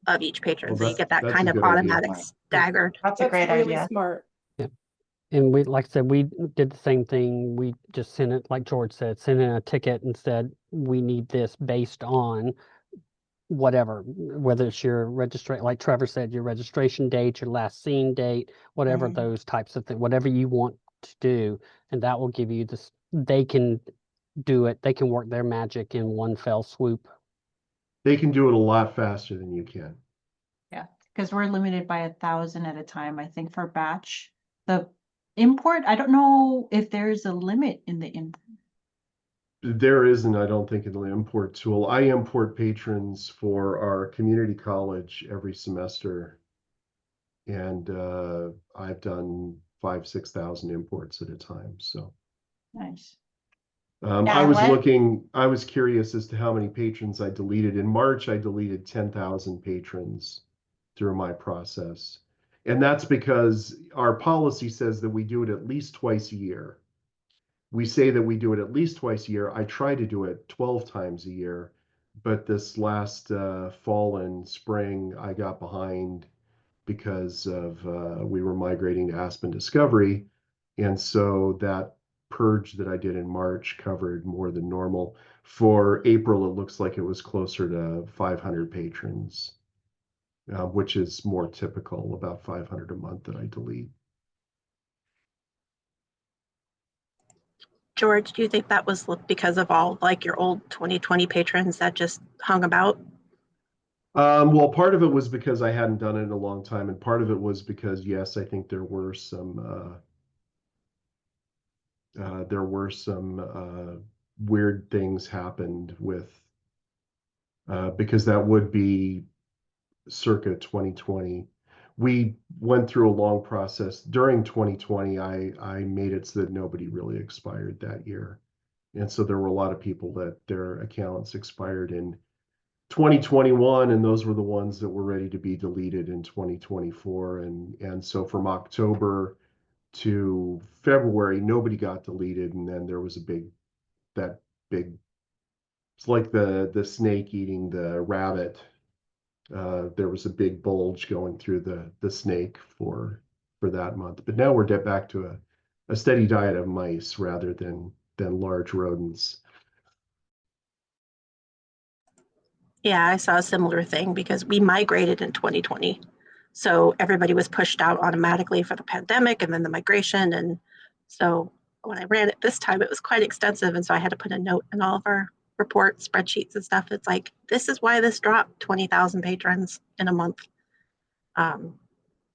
of each patron. Well, So you get that that's kind a of good idea. automatic staggered. that's a great really idea. smart. And we, like I said, we did the same thing. We just sent it, like George said, sent in a ticket and said, we need this based on whatever, whether it's your registration, like Trevor said, your registration date, your last seen date, whatever those types of things, whatever you want to do. And that will give you this, they can do it. They can work their magic in one fell swoop. They can do it a lot faster than you can. Yeah, because we're limited by 1,000 at a time, I think, for batch. The import, I don't know if there's a limit in the import. There isn't, I don't think, in the import tool. I import patrons for our community college every semester. And I've done 5,000-6,000 imports at a time. So Nice. I was curious as to how many patrons I deleted. In March, I deleted 10,000 patrons through my process. And that's because our policy says that we do it at least twice a year. We say that we do it at least twice a year. I try to do it 12 times a year, but this last fall and spring, I got behind because of we were migrating to Aspen Discovery. And so that purge that I did in March covered more than normal. For April, it looks like it was closer to 500 patrons. Which is more typical, about 500 a month that I delete. George, do you think that was because of all like your old 2020 patrons that just hung about? Well, part of it was because I hadn't done it in a long time, and part of it was because, yes, I think there were some weird things happened with because that would be circa 2020. We went through a long process during 2020. I made it so that nobody really expired that year, and so there were a lot of people that their accounts expired in 2021, and those were the ones that were ready to be deleted in 2024. And so from October to February, nobody got deleted, and then there was it's like the snake eating the rabbit. There was a big bulge going through the snake for that month. But now we're back to a steady diet of mice rather than large rodents. Yeah, I saw a similar thing because we migrated in 2020. So everybody was pushed out automatically for the pandemic and then the migration. And so when I ran it this time, it was quite extensive. And so I had to put a note in all of our reports, spreadsheets and stuff. It's like, this is why this dropped 20,000 patrons in a month.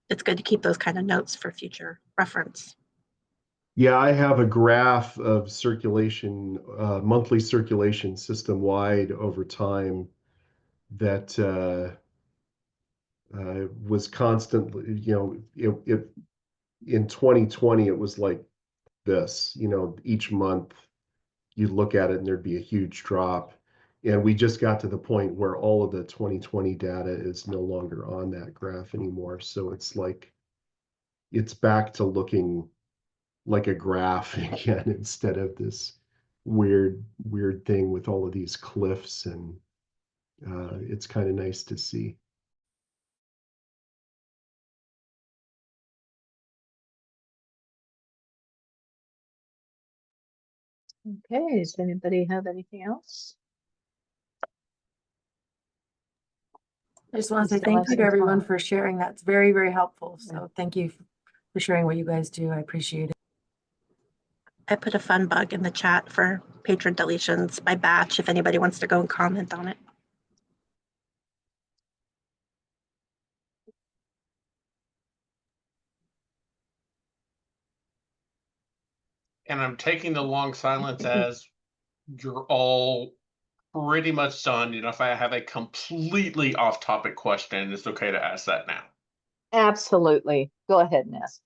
It's good to keep those kind of notes for future reference. Yeah, I have a graph of circulation, monthly circulation system-wide over time that was constantly, it in 2020, it was like this, each month you'd look at it and there'd be a huge drop. And we just got to the point where all of the 2020 data is no longer on that graph anymore. So it's like, it's back to looking like a graph again, instead of this weird thing with all of these cliffs, and it's kind of nice to see. Okay, does anybody have anything else? I just want to We say still have thank you to some everyone time. for sharing. That's very, very helpful. Yeah. So thank you for sharing what you guys do. I appreciate it. I put a fun bug in the chat for patron deletions by batch if anybody wants to go and comment on it. And I'm taking the long silence as you're all pretty much done. You know, if I have a completely off-topic question, it's okay to ask that now. Absolutely. Go ahead and ask.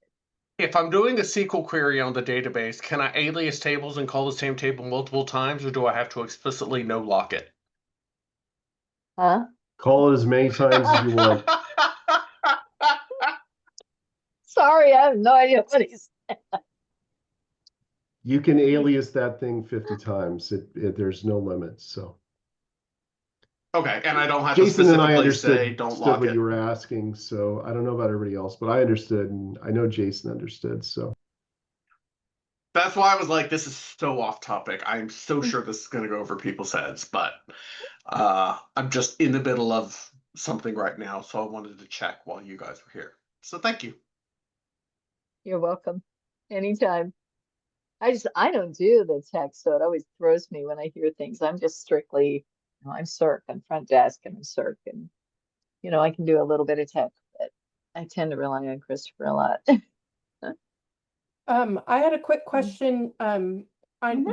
If I'm doing a SQL query on the database, can I alias tables and call the same table multiple times, or do I have to explicitly no lock it? Huh? Call it as many times as you want. Sorry, I have no idea what he's. You can alias that thing 50 times. There's no limit. So Okay, and I don't have to Jason and I specifically say understood don't lock what it. you were asking. So I don't know about everybody else, but I understood, and I know Jason understood. So That's why I was like, this is so off topic. I'm so sure this is going to go over people's heads, but I'm just in the middle of something right now, so I wanted to check while you guys were here. So thank you. You're welcome. Anytime. I don't do the text, so it always throws me when I hear things. I'm just strictly, I'm CERC, I'm front desk, and I'm CERC, and I can do a little bit of tech, but I tend to rely on Christopher a lot. I had a quick question. Mhm.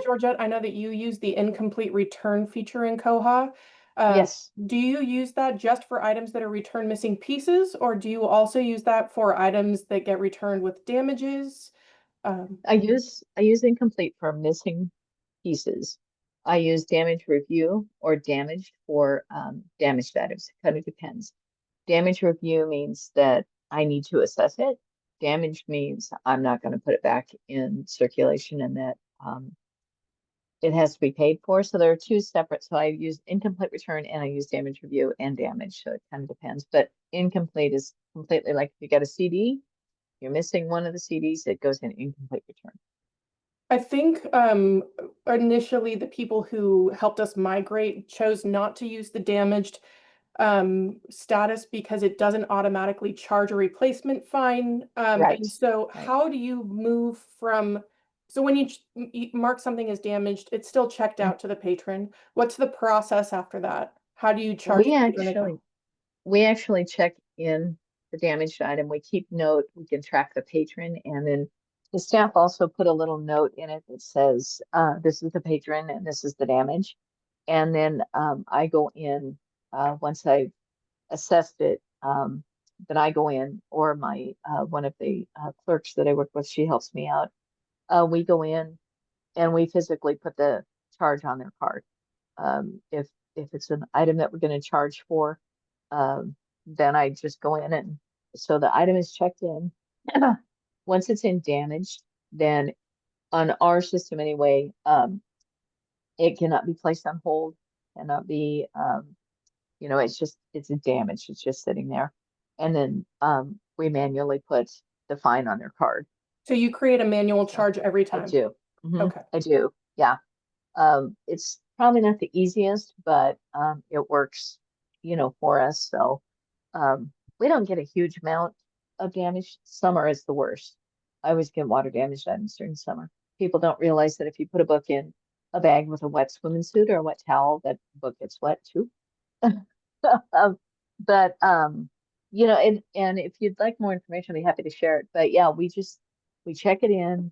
Georgette, I know that you use the incomplete return feature in Koha. Yes, Do you use that just for items that are return missing pieces, or do you also use that for items that get returned with damages? I use incomplete for missing pieces. I use damage review or damaged for damaged items. It kind of depends. Damage review means that I need to assess it. Damage means I'm not going to put it back in circulation, and that it has to be paid for. So there are two separate. So I use incomplete return and I use damage review and damage. So it kind of depends. But incomplete is completely like if you get a CD, you're missing one of the CDs, it goes in incomplete return. I think initially the people who helped us migrate chose not to use the damaged status because it doesn't automatically charge a replacement fine. Right. And so Right. how do you move from, so when you mark something as damaged, it's still checked out to the patron. What's the process after that? How do you charge? We actually check in the damaged item. We keep note, we can track the patron, and then the staff also put a little note in it that says, this is the patron and this is the damage. And then I go in, once I've assessed it, then I go in, or my one of the clerks that I work with, she helps me out. We go in and we physically put the charge on their card. If it's an item that we're going to charge for, then I just go in, and so the item is checked in. Once it's in damage, then on our system anyway, it cannot be placed on hold, cannot be, it's a damage. It's just sitting there. And then we manually put the fine on their card. So you create a manual charge every time? I do. Okay. I do. Yeah. It's probably not the easiest, but it works, for us. So we don't get a huge amount of damage. Summer is the worst. I always get water damage items during summer. People don't realize that if you put a book in a bag with a wet swimming suit or a wet towel, that book gets wet too. But and if you'd like more information, I'd be happy to share it. But yeah, we check it in.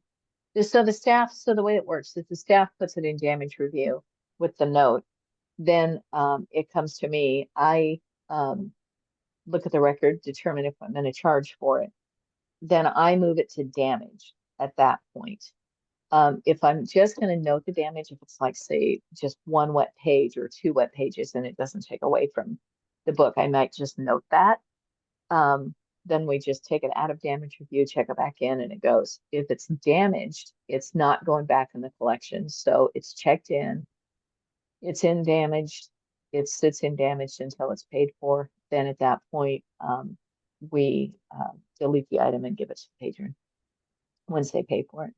So the way it works is the staff puts it in damage review with the note. Then it comes to me. I look at the record, determine if I'm going to charge for it. Then I move it to damage at that point. If I'm just gonna note the damage, if it's like, say, just one wet page or two wet pages and it doesn't take away from the book, I might just note that. Then we just take it out of damage review, check it back in, and it goes. If it's damaged, it's not going back in the collection. So it's checked in, it's in damaged, it sits in damaged until it's paid for. Then at that point, we delete the item and give it to the patron once they pay for it.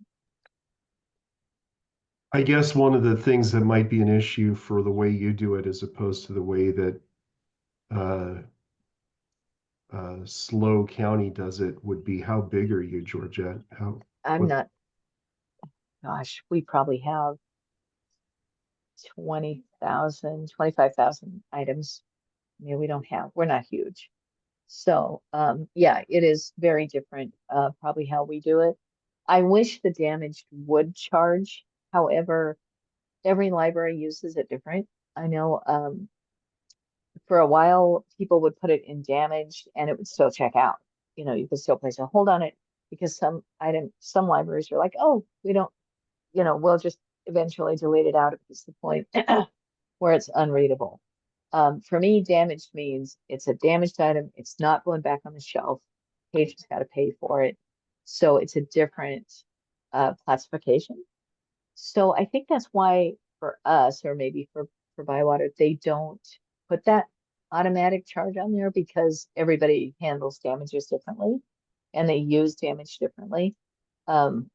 I guess one of the things that might be an issue for the way you do it as opposed to the way that SLO County does it would be, how big are you, Georgette? I'm what- not, gosh, we probably have 20,000, 25,000 items. I mean, we're not huge. So, yeah, it is very different, probably how we do it. I wish the damaged would charge. However, every library uses it different. I know, for a while, people would put it in damaged and it would still check out. You know, you could still place a hold on it because some libraries are like, oh, we don't, we'll just eventually delete it out if it's the point where it's unreadable. For me, damaged means it's a damaged item. It's not going back on the shelf. Patron's got to pay for it. So it's a different classification. So I think that's why for us, or maybe for Bywater, they don't put that automatic charge on there because everybody handles damages differently and they use damage differently. And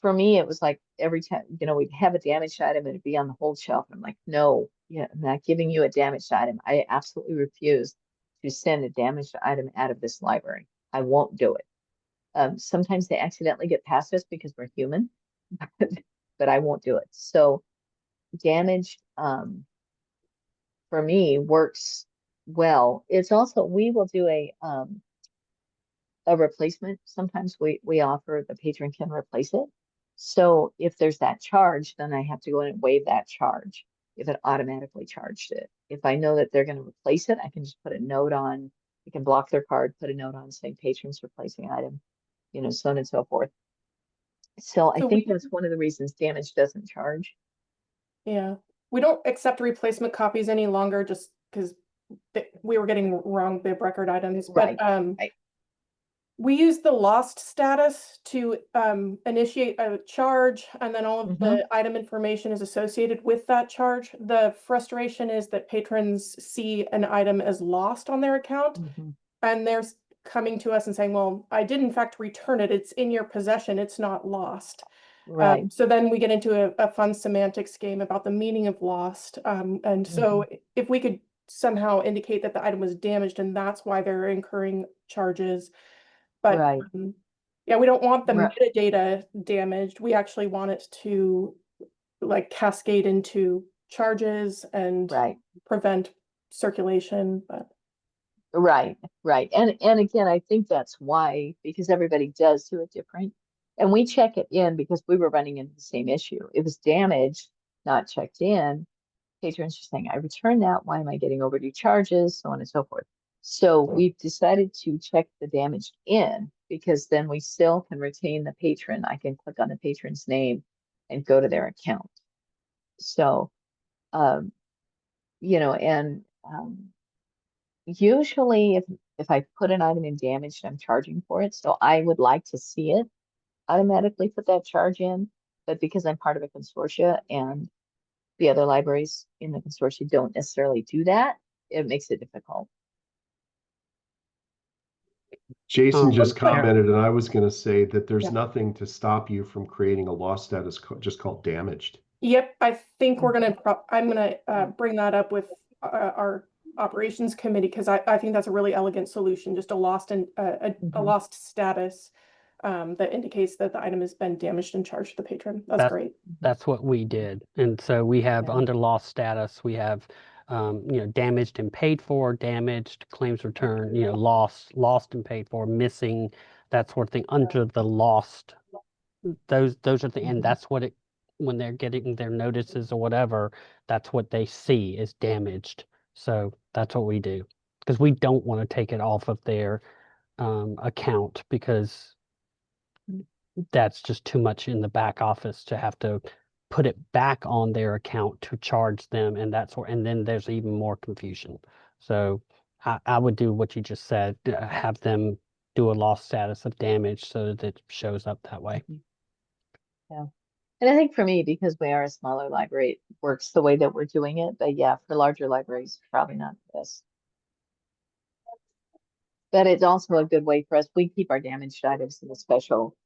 for me, it was like every time, we'd have a damaged item and it'd be on the whole shelf. I'm like, no, I'm not giving you a damaged item. I absolutely refuse to send a damaged item out of this library. I won't do it. Sometimes they accidentally get past us because we're human, but I won't do it. So damaged, for me, works well. It's also, we will do a replacement. Sometimes we offer the patron can replace it. So if there's that charge, then I have to go in and waive that charge if it automatically charged it. If I know that they're going to replace it, I can just put a note on, you can block their card, put a note on saying patrons replacing item, so on and so forth. So I think that's one of the reasons damage doesn't charge. Yeah, we don't accept replacement copies any longer just because we were getting wrong bib record items. But Right. we use the lost status to initiate a charge, and then all of the item information is associated with that charge. The frustration is that patrons see an item as lost on their account, and they're coming to us and saying, well, I did in fact return it. It's in your possession. It's not lost. Right. So then we get into a fun semantics game about the meaning of lost. And so if we could somehow indicate that the item was damaged and that's why they're incurring charges. But right. Yeah, we don't want the metadata damaged. We actually want it to like cascade into charges and prevent circulation. But right. And again, I think that's why, because everybody does do it different. And we check it in because we were running into the same issue. It was damaged, not checked in. Patrons are saying, I returned that. Why am I getting overdue charges? So on and so forth. So we've decided to check the damaged in because then we still can retain the patron. I can click on the patron's name and go to their account. So, usually if I put an item in damaged, I'm charging for it. So I would like to see it automatically put that charge in, but because I'm part of a consortia and the other libraries in the consortia don't necessarily do that, it makes it difficult. Jason just commented, and I was going to say that there's nothing to stop you from creating a lost status just called damaged. Yep, I think I'm gonna bring that up with our operations committee because I think that's a really elegant solution. Just a lost a lost status that indicates that the item has been damaged and charged to the patron. That's great. That's what we did. And so we have under lost status, we have, damaged and paid for, damaged, claims return, lost and paid for, missing, that sort of thing under the lost. Those are the, and that's what it, when they're getting their notices or whatever, that's what they see is damaged. So that's what we do because we don't want to take it off of their account because that's just too much in the back office to have to put it back on their account to charge them, and that's where, and then there's even more confusion. So I would do what you just said, have them do a loss status of damage so that it shows up that way. Yeah. And I think for me, because we are a smaller library, it works the way that we're doing it. But yeah, for larger libraries, probably not this. But it's also a good way for us. We keep our damaged items in a special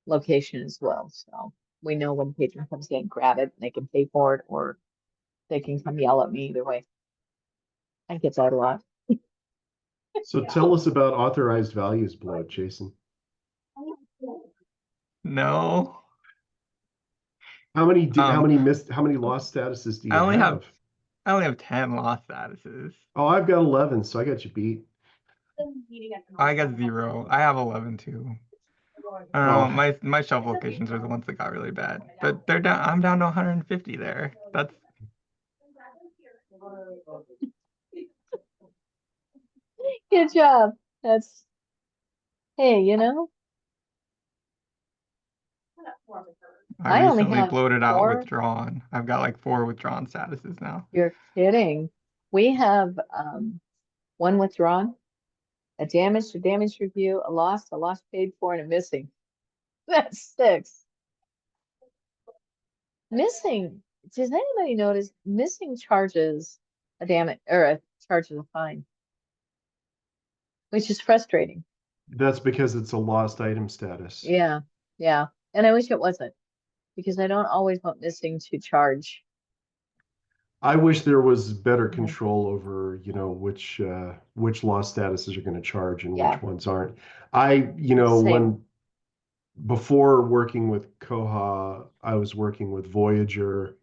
location as well. So we know when a patron comes in, grab it, and they can pay for it, or they can come yell at me either way. I get that a lot. So tell us about authorized values bloat, Jason. No. How many how many lost statuses do you I only have? I only have 10 lost statuses. Oh, I've got 11, so I got you beat. I got 0. I have 11 too. I don't know, my shelf locations are the ones that got really bad. But they're down, I'm down to 150 there. That's Good job. That's, hey, you know, I I only recently have bloated out 4. withdrawn. I've got like 4 withdrawn statuses now. You're kidding. We have 1 withdrawn, a damaged review, a lost paid for, and a missing. That's 6. Missing. Does anybody notice missing charges a damage or charges a fine? Which is frustrating. That's because it's a lost item status. Yeah, yeah. And I wish it wasn't, because I don't always want missing to charge. I wish there was better Mhm. control over, you know, which lost statuses are going to charge and Yeah. which ones aren't. You know, Same. before working with Koha, I was working with Voyager,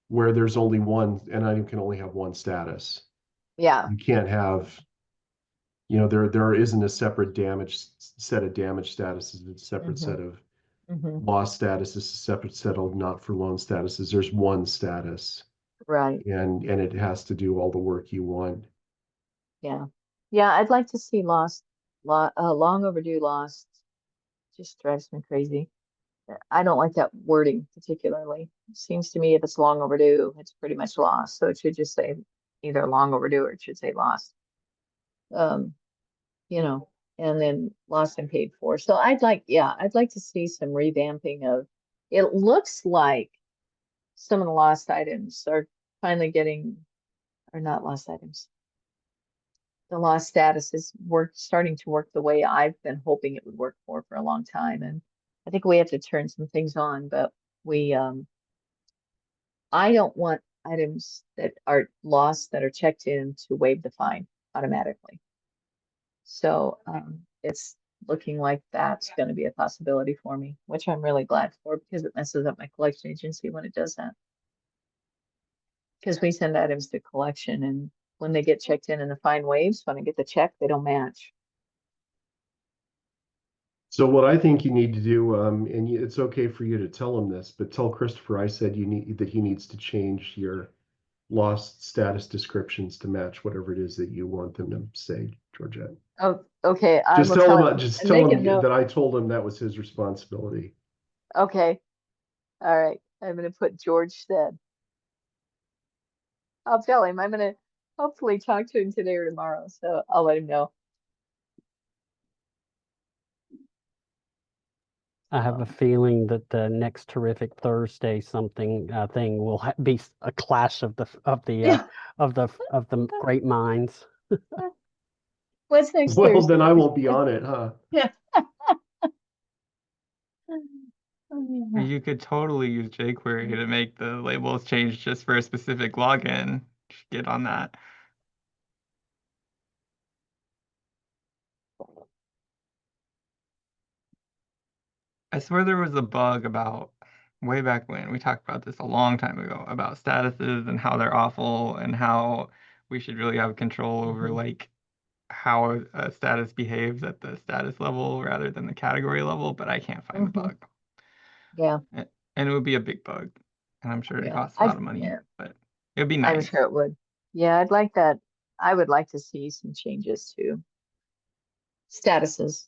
where there's only one, and I can only have one status. Yeah. You can't have, you know, there isn't a separate set of damage statuses, it's a separate set of lost statuses, a separate set of not for loan statuses. There's one status. Right. And it has to do all the work you want. Yeah. Yeah, I'd like to see long overdue lost. Just drives me crazy. I don't like that wording particularly. It seems to me if it's long overdue, it's pretty much lost. So it should just say either long overdue or it should say lost. You know, and then lost and paid for. So I'd like to see some revamping of, it looks like some of the lost items are finally getting, or not lost items. The lost status is starting to work the way I've been hoping it would work for a long time. And I think we have to turn some things on, but I don't want items that are lost that are checked in to waive the fine automatically. So it's looking like that's going to be a possibility for me, which I'm really glad for, because it messes up my collection agency when it does that. Because we send items to collection, and when they get checked in and the fine waives, when I get the check, they don't match. So what I think you need to do, and it's okay for you to tell him this, but tell Christopher I said that he needs to change your lost status descriptions to match whatever it is that you want them to say, Georgette. Oh, okay. Just tell him that I told him that was his responsibility. Okay. All right. I'm going to put George said. I'll tell him. I'm going to hopefully talk to him today or tomorrow. So I'll let him know. I have a feeling that the next Terrific Thursday thing will be a clash of the great minds. What's next Well, Thursday? then I won't be on it, huh? Yeah. You could totally use jQuery to make the labels change just for a specific login. Get on that. I swear there was a bug about way back when. We talked about this a long time ago about statuses and how they're awful and how we should really have control over like how a status behaves at the status level rather than the category level, but I can't find the bug. Yeah. And it would be a big bug. And I'm sure it costs a lot of money, but it would be I'm nice. sure it would. Yeah, I'd like that. I would like to see some changes to statuses.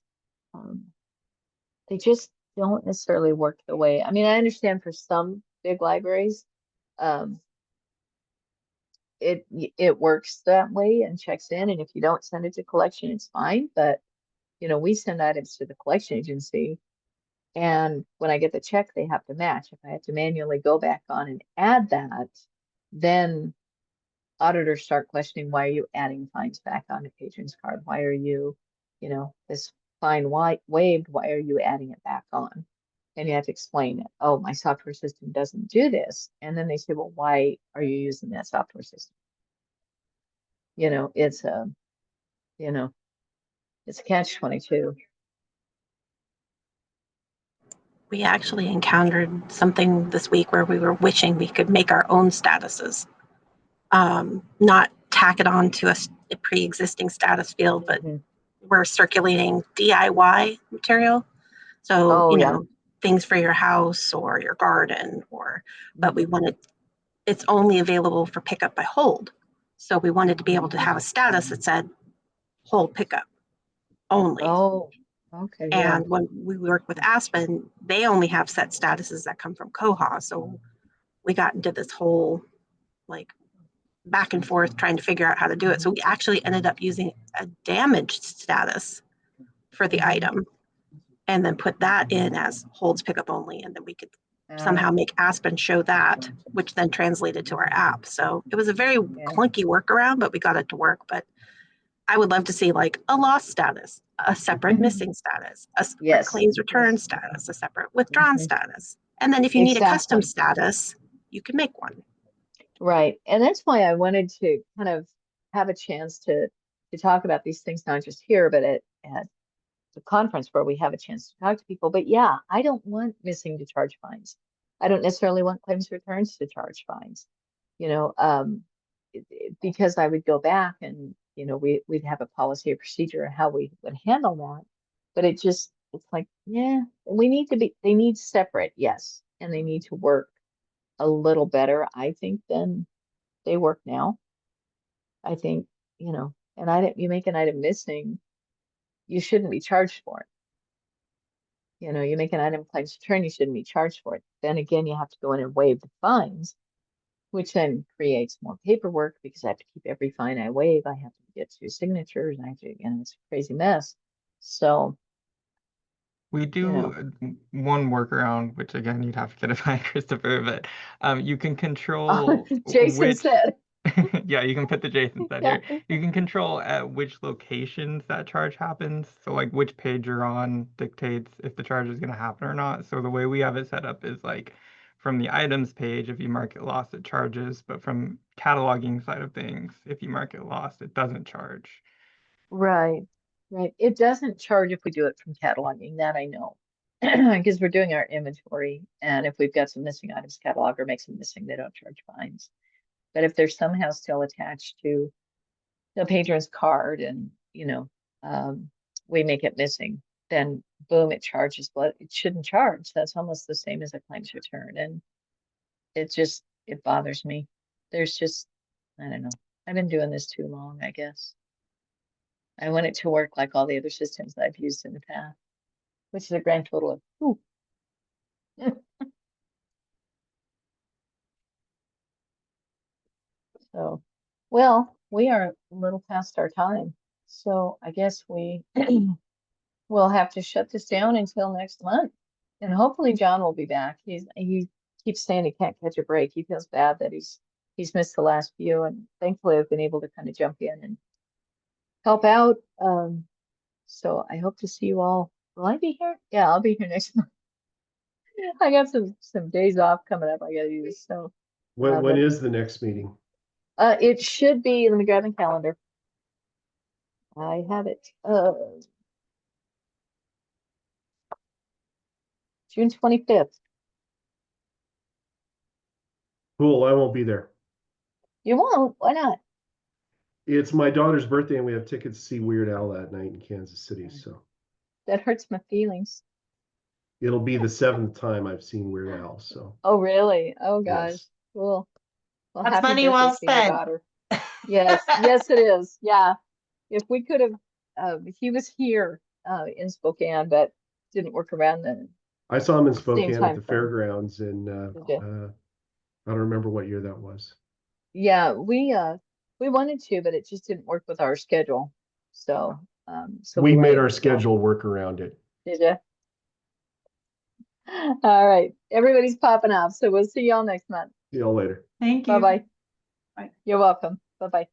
they just don't necessarily work the way, I mean, I understand for some big libraries, um, it works that way and checks in, and if you don't send it to collection, it's fine, but we send items to the collection agency, and when I get the check, they have to match. If I have to manually go back on and add that, then auditors start questioning, why are you adding fines back on the patron's card? Why are you, this fine waived, why are you adding it back on? And you have to explain it. Oh, my software system doesn't do this. And then they say, well, why are you using that software system? It's a, it's a catch-22. We actually encountered something this week where we were wishing we could make our own statuses. Not tack it on to a pre-existing status field, but we're circulating DIY material. So, things for your house or your garden, but we wanted, it's only available for pickup by hold. So we wanted to be able to have a status that said hold pickup only. Oh, okay. And when we work with Aspen, they only have set statuses that come from Koha. So we got into this whole back and forth trying to figure out how to do it. So we actually ended up using a damaged status for the item and then put that in as holds pickup only. And then we could somehow make Aspen show that, which then translated to our app. So it was a very clunky workaround, but we got it to work. But I would love to see a lost status, a separate missing status, a separate claims return status, a separate withdrawn status. And then if you need a custom status, you can make one. Right. And that's why I wanted to kind of have a chance to talk about these things, not just here, but at the conference where we have a chance to talk to people. But yeah, I don't want missing to charge fines. I don't necessarily want claims returns to charge fines, because I would go back and, we'd have a policy or procedure on how we would handle that. But it's like, they need separate, yes. And they need to work a little better, I think, than they work now. I think, and you make an item missing, you shouldn't be charged for it. You make an item claims return, you shouldn't be charged for it. Then again, you have to go in and waive the fines, which then creates more paperwork because I have to keep every fine I waive. I have to get 2 signatures. I have to, it's a crazy mess. So we do one workaround, which again, you'd have to get it by Christopher, but you can control Jason said. Yeah, you can put the Jason said here. You can control at which locations that charge happens. So which page you're on dictates if the charge is going to happen or not. So the way we have it set up is from the items page, if you mark it lost, it charges. But from cataloging side of things, if you mark it lost, it doesn't charge. Right. It doesn't charge if we do it from cataloging, that I know. Because we're doing our inventory. And if we've got some missing items, cataloger makes them missing, they don't charge fines. But if they're somehow still attached to the patron's card and, we make it missing, then boom, it charges, but it shouldn't charge. That's almost the same as a claims return. And it bothers me. There's just, I don't know. I've been doing this too long, I guess. I want it to work like all the other systems that I've used in the past, which is a grand total of 2. So, well, we are a little past our time. So I guess we will have to shut this down until next month. And hopefully John will be back. He keeps saying he can't catch a break. He feels bad that he's missed the last few. And thankfully I've been able to kind of jump in and help out. So I hope to see you all. Will I be here? Yeah, I'll be here next month. I got some days off coming up I gotta use. So when is the next meeting? It should be, let me grab the calendar. I have it. June 25th. Cool, I won't be there. You won't? Why not? It's my daughter's birthday and we have tickets to see Weird Al that night in Kansas City, so. That hurts my feelings. It'll be the 7th time I've seen Weird Al, so. Oh, really? Oh, gosh. Yes. Cool. Well, That's happy money birthday well to your spent. daughter. Yes, yes, it is. Yeah. If we could have, he was here in Spokane, but didn't work around the, I saw him in Same Spokane at time the frame. fairgrounds in, Did you? I don't remember what year that was. yeah, we wanted to, but it just didn't work with our schedule. So, so We made weren't our able to go. schedule work around it. Did you? All right, everybody's popping off, so we'll see y'all next month. See y'all later. Thank you. Bye-bye. Bye. You're welcome. Bye-bye.